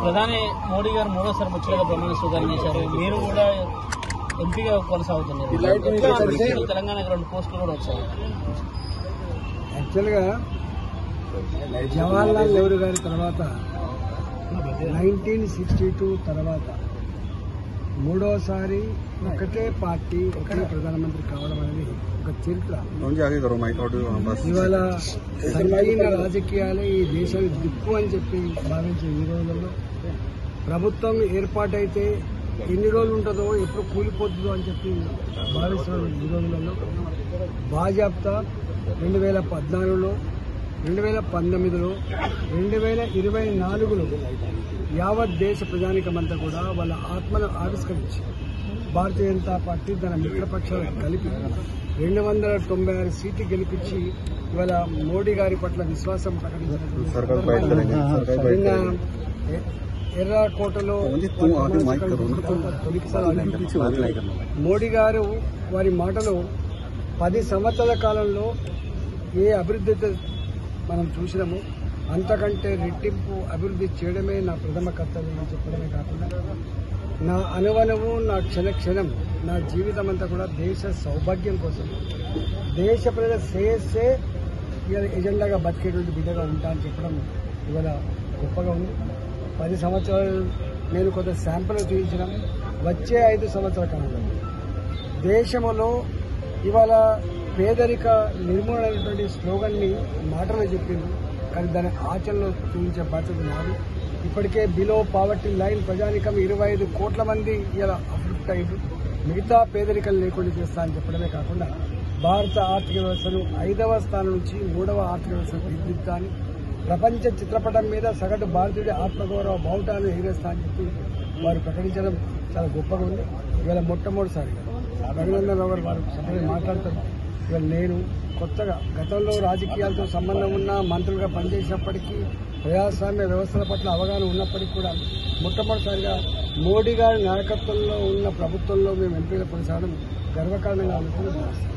ప్రధాని మోడీ గారు మూడోసారి ముఖ్యంగా ప్రమాణ స్వీకారం చేశారు. మీరు కూడా ఎంపీగా కొనసాగుతున్నారు. తెలంగాణకు 2 పోస్టులు కూడా వచ్చాయి. యాక్చువల్గా జవహర్లాల్ నెహ్రూ గారి తర్వాత 1962 తర్వాత మూడోసారి ఒకటే పార్టీ ఒకటే ప్రధానమంత్రి కావడం అనేది ఒక చరిత్ర. ఇవాళ సంకీర్ణ రాజకీయాలే ఈ దేశానికి దిక్కు అని చెప్పి భావించే ఈ రోజుల్లో ప్రభుత్వం ఏర్పాటైతే ఎన్ని రోజులు ఉంటుందో ఎప్పుడు కూలిపోతుందో అని చెప్పి భావిస్తున్న ఈ రోజులలో బాజాప్తా 2014లో 2019లో 2024లో యావత్ దేశ ప్రజానికమంతా కూడా వాళ్ళ ఆత్మను ఆవిష్కరించి భారతీయ జనతా పార్టీ తన మిత్రపక్షాలకు కలిపి 296 సీట్లు గెలిపించి ఇవాళ మోడీ గారి పట్ల విశ్వాసం ప్రకటించిన ఎర్రకోటలో మోడీ గారు వారి మాటలో 10 సంవత్సరాల కాలంలో ఏ అభివృద్ధి మనం చూసినాము అంతకంటే రెట్టింపు అభివృద్ధి చేయడమే నా ప్రథమ కర్తవ్యం అని చెప్పడమే కాకుండా నా అనువనువు నా క్షణం నా జీవితం అంతా కూడా దేశ సౌభాగ్యం కోసం దేశ ప్రజల శ్రేయస్సే ఎజెండాగా బతికేటువంటి బిడ్డగా ఉంటా అని చెప్పడం ఇవాళ గొప్పగా ఉంది. 10 సంవత్సరాలు నేను కొంత శాంపుల్ చూపించిన వచ్చే 5 సంవత్సరాల కాలంలో దేశంలో ఇవాళ పేదరిక నిర్మూలన అనేటువంటి స్లోగన్ని మాటలో చెప్పింది, కానీ దాని ఆచరణలో చూపించే బాధ్యత నాది. ఇప్పటికే బిలో పావర్టీ లైన్ ప్రజానికం 25 కోట్ల మంది ఇలా అభివృద్ధి అయ్యారు. మిగతా పేదరికలు లేకుండా చేస్తా అని చెప్పడమే కాకుండా భారత ఆర్థిక వ్యవస్థను 5వ స్థానం నుంచి 3వ ఆర్థిక వ్యవస్థను తీర్చిదిద్దా అని ప్రపంచ చిత్రపటం మీద సగటు భారతీయుడి ఆత్మగౌరవ బావుటాన్ని ఎగిరేస్తా అని చెప్పి వారు ప్రకటించడం చాలా గొప్పగా ఉంది. ఇవాళ మొట్టమొదటిసారిగా రఘునందన్ రావు గారు వారు సభలో మాట్లాడతారు. ఇవాళ నేను కొత్తగా గతంలో రాజకీయాలతో సంబంధం ఉన్న మంత్రులుగా పనిచేసినప్పటికీ ప్రజాస్వామ్య వ్యవస్థల పట్ల అవగాహన ఉన్నప్పటికీ కూడా మొట్టమొదటిసారిగా మోడీ గారి నాయకత్వంలో ఉన్న ప్రభుత్వంలో మేము ఎంపీగా కొనసాగడం గర్వకారణంగా అనుకుని భావిస్తాం.